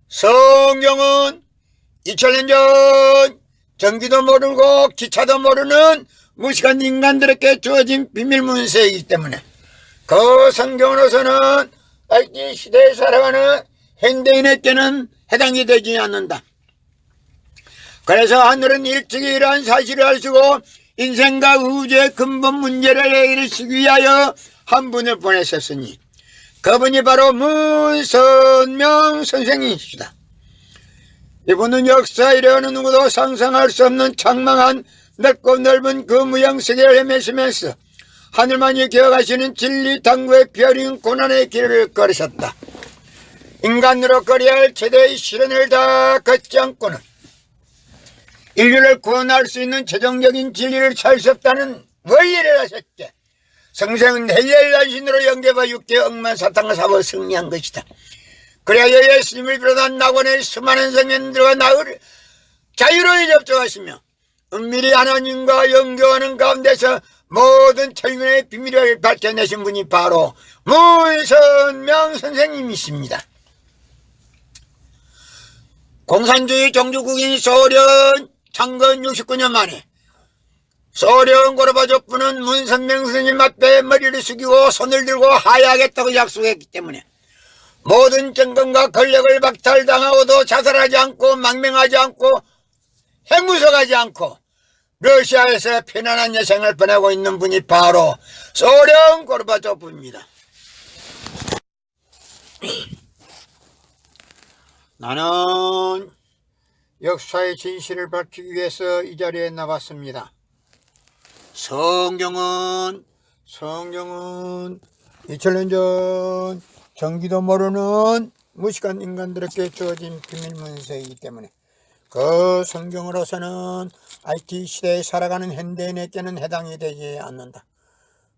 성경은 2000년 전 전기도 모르고 기차도 모르는 무식한 인간들에게 주어진 비밀 문서이기 때문에 그 성경으로서는 IT 시대에 살아가는 현대인에게는 해당이 되지 않는다. 그래서 하늘은 일찍이 이러한 사실을 알시고 인생과 우주의 근본 문제를 해결하시기 위하여 한 분을 보내셨으니 그분이 바로 문선명 선생님이시다. 이분은 역사 이래는 누구도 상상할 수 없는 장망한 넓고 넓은 그 무형세계를 헤매시면서 하늘만이 기억하시는 진리 탐구의 별인 고난의 길을 걸으셨다. 인간으로 걸어야 할 최대의 시련을 다 걷지 않고는 인류를 구원할 수 있는 최종적인 진리를 찾을 수 없다는 원리를 하셨기에 성생은 헬렐라 신으로 영계와 육계 억만 사탄과 사고 승리한 것이다. 그래야 예수님을 비롯한 낙원의 수많은 성인들과 나를 자유로이 접촉하시며 은밀히 하나님과 연교하는 가운데서 모든 철문의 비밀을 밝혀내신 분이 바로 문선명 선생님이십니다. 공산주의 종주국인 소련 창건 69년 만에 소련 고르바초프는 문선명 선생님 앞에 머리를 숙이고 손을 들고 하야하겠다고 약속했기 때문에 모든 정권과 권력을 박탈당하고도 자살하지 않고 망명하지 않고 핵무석하지 않고 러시아에서 편안한 여생을 보내고 있는 분이 바로 소련 고르바초프입니다. 나는 역사의 진실을 밝히기 위해서 이 자리에 나왔습니다. 성경은 2000년 전 전기도 모르는 무식한 인간들에게 주어진 비밀 문서이기 때문에 그 성경으로서는 IT 시대에 살아가는 현대인에게는 해당이 되지 않는다.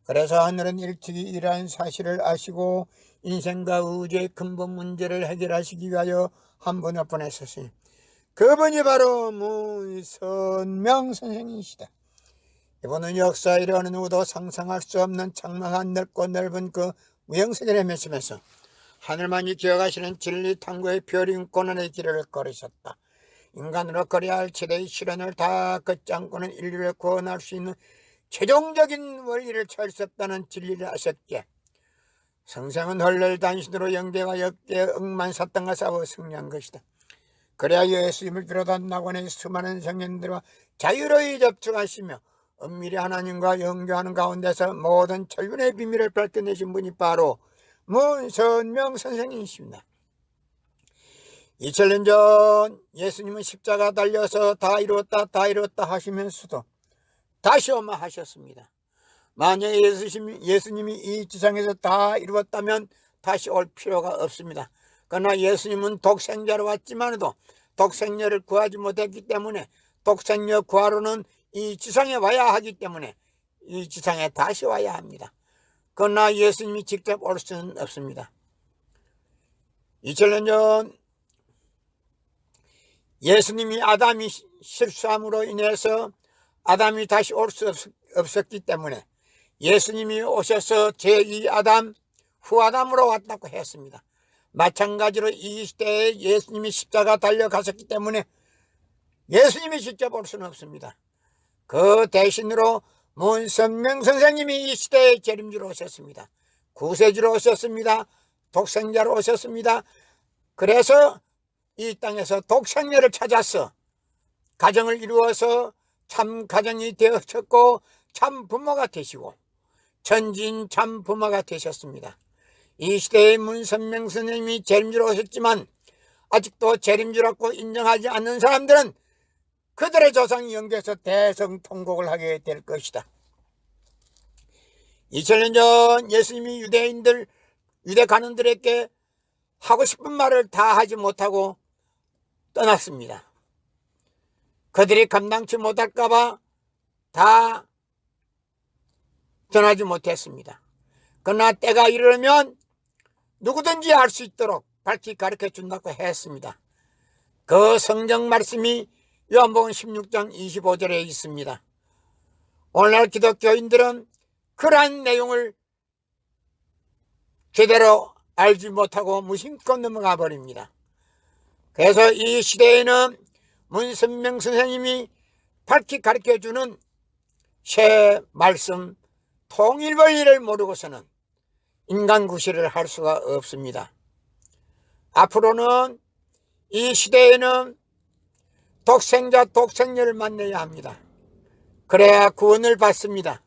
그래서 하늘은 일찍이 이러한 사실을 아시고 인생과 우주의 근본 문제를 해결하시기 위하여 한 분을 보내셨으니 그분이 바로 문선명 선생님이시다. 이분은 역사 이래는 누구도 상상할 수 없는 장막한 넓고 넓은 그 무형세계를 헤매시면서 하늘만이 기억하시는 진리 탐구의 별인 고난의 길을 걸으셨다. 인간으로 걸어야 할 최대의 시련을 다 걷지 않고는 인류를 구원할 수 있는 최종적인 원리를 찾을 수 없다는 진리를 아셨기에 성생은 헐렐 단신으로 영계와 역계 억만 사탄과 싸워 승리한 것이다. 그래야 예수님을 비롯한 낙원의 수많은 성인들과 자유로이 접촉하시며 은밀히 하나님과 영교하는 가운데서 모든 천륜의 비밀을 밝혀내신 분이 바로 문선명 선생님이십니다. 2000년 전 예수님은 십자가 달려서 다 이루었다 하시면서도 다시 오마 하셨습니다. 만약에 예수님이 이 지상에서 다 이루었다면 다시 올 필요가 없습니다. 그러나 예수님은 독생자로 왔지만도 독생녀를 구하지 못했기 때문에 독생녀 구하러는 이 지상에 와야 하기 때문에 이 지상에 다시 와야 합니다. 그러나 예수님이 직접 올 수는 없습니다. 2000년 전 예수님이 아담이 실수함으로 인해서 아담이 다시 올 수 없었기 때문에 예수님이 오셔서 제2아담 후아담으로 왔다고 했습니다. 마찬가지로 이 시대에 예수님이 십자가 달려가셨기 때문에 예수님이 직접 올 수는 없습니다. 그 대신으로 문선명 선생님이 이 시대에 재림주로 오셨습니다. 구세주로 오셨습니다. 독생자로 오셨습니다. 그래서 이 땅에서 독생녀를 찾아서 가정을 이루어서 참 가정이 되었고 참 부모가 되시고 전진 참 부모가 되셨습니다. 이 시대의 문선명 선생님이 재림주로 오셨지만 아직도 재림주라고 인정하지 않는 사람들은 그들의 조상이 영계에서 대성통곡을 하게 될 것이다. 2000년 전 예수님이 유대 관원들에게 하고 싶은 말을 다 하지 못하고 떠났습니다. 그들이 감당치 못할까봐 다 전하지 못했습니다. 그러나 때가 이르면 누구든지 알 수 있도록 밝히 가르쳐 준다고 했습니다. 그 성경 말씀이 요한복음 16장 25절에 있습니다. 오늘날 기독교인들은 그러한 내용을 제대로 알지 못하고 무심코 넘어가 버립니다. 그래서 이 시대에는 문선명 선생님이 밝히 가르쳐주는 새 말씀 통일원리를 모르고서는 인간 구실을 할 수가 없습니다. 앞으로는 이 시대에는 독생자 독생녀를 만나야 합니다. 그래야 구원을 받습니다.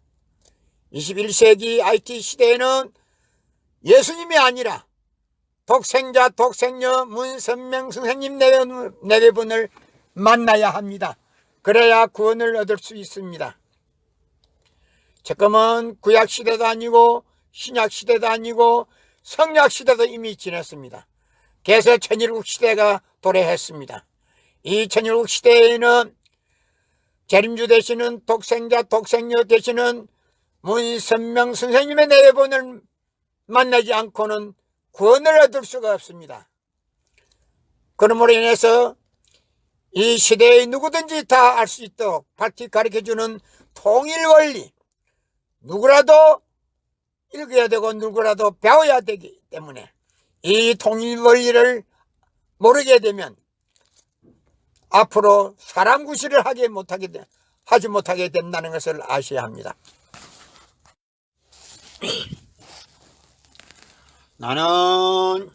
21세기 IT 시대에는 예수님이 아니라 독생자 독생녀 문선명 선생님 내외분을 만나야 합니다. 그래야 구원을 얻을 수 있습니다. 지금은 구약시대도 아니고 신약시대도 아니고 성약시대도 이미 지났습니다. 그래서 천일국시대가 도래했습니다. 이 천일국시대에는 재림주 되시는 독생자 독생녀 되시는 문선명 선생님의 내분을 만나지 않고는 구원을 얻을 수가 없습니다. 그러므로 인해서 이 시대에 누구든지 다 알 수 있도록 밝히 가르쳐주는 통일원리, 누구라도 읽어야 되고 누구라도 배워야 되기 때문에 이 통일원리를 모르게 되면 앞으로 사람 구실을 하지 못하게 된다는 것을 아셔야 합니다. 나는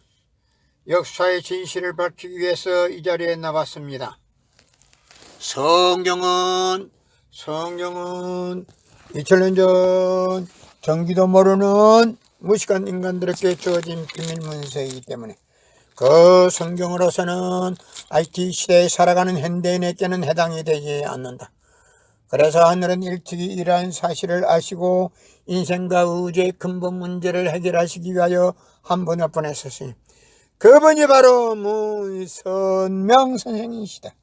역사의 진실을 밝히기 위해서 이 자리에 나왔습니다. 성경은 2000년 전 전기도 모르는 무식한 인간들에게 주어진 비밀문서이기 때문에 그 성경으로서는 IT 시대에 살아가는 현대인에게는 해당이 되지 않는다. 그래서 하늘은 일찍이 이러한 사실을 아시고 인생과 의지의 근본 문제를 해결하시기 위하여 한 분을 보내셨으니 그분이 바로 문선명 선생이시다.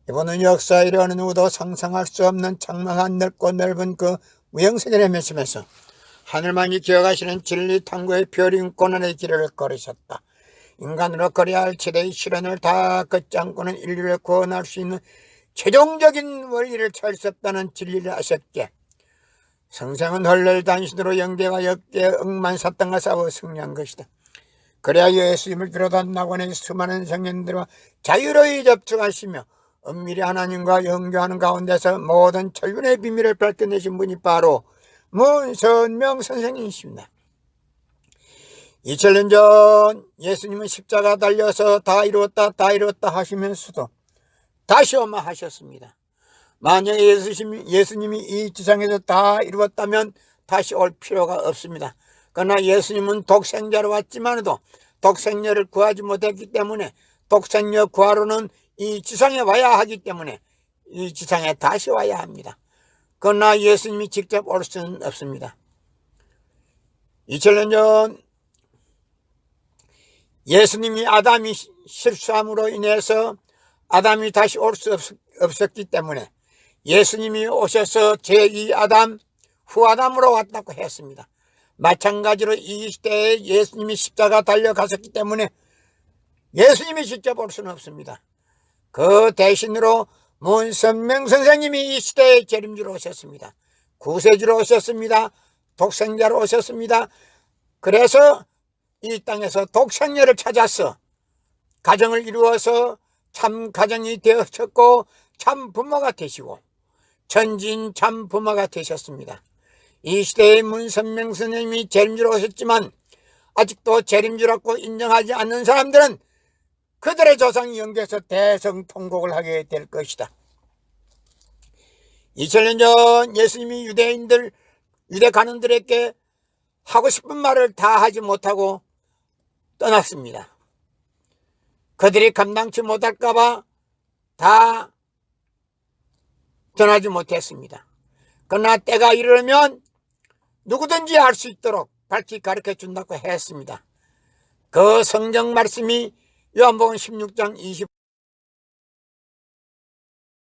이분은 역사 이르는 누구도 상상할 수 없는 장막한 넓고 넓은 그 무형세계를 헤매시면서 하늘만이 기억하시는 진리 탐구의 별인 고난의 길을 걸으셨다. 인간으로 걸어야 할 최대의 시련을 다 걷지 않고는 인류를 구원할 수 있는 최종적인 원리를 찾을 수 없다는 진리를 아셨기에 성생은 헐렐 단신으로 영계와 역계 억만사탄과 싸워 승리한 것이다. 그래야 예수님을 비롯한 낙원의 수많은 성현들과 자유로이 접촉하시며 엄밀히 하나님과 영교하는 가운데서 모든 천륜의 비밀을 밝혀내신 분이 바로 문선명 선생님이십니다. 2000년 전 예수님은 십자가 달려서 다 이루었다 하시면서도 다시 오마 하셨습니다. 만약에 예수님이 이 지상에서 다 이루었다면 다시 올 필요가 없습니다. 그러나 예수님은 독생자로 왔지만도 독생녀를 구하지 못했기 때문에 독생녀 구하러는 이 지상에 와야 하기 때문에 이 지상에 다시 와야 합니다. 그러나 예수님이 직접 올 수는 없습니다. 2000년 전 예수님이 아담이 실수함으로 인해서 아담이 다시 올 수 없었기 때문에 예수님이 오셔서 제2아담 후아담으로 왔다고 했습니다. 마찬가지로 이 시대에 예수님이 십자가 달려가셨기 때문에 예수님이 직접 올 수는 없습니다. 그 대신으로 문선명 선생님이 이 시대에 재림주로 오셨습니다. 구세주로 오셨습니다. 독생자로 오셨습니다. 그래서 이 땅에서 독생녀를 찾아서 가정을 이루어서 참 가정이 되었고 참 부모가 되시고 전진 참 부모가 되셨습니다. 이 시대의 문선명 선생님이 재림주로 오셨지만 아직도 재림주라고 인정하지 않는 사람들은 그들의 조상이 영계에서 대성통곡을 하게 될 것이다. 2000년 전 예수님이 유대 관원들에게 하고 싶은 말을 다 하지 못하고 떠났습니다. 그들이 감당치 못할까봐 다 전하지 못했습니다. 그러나 때가 이르면 누구든지 알 수 있도록 밝히 가르쳐 준다고 했습니다. 그 성경 말씀이 요한복음 16장 20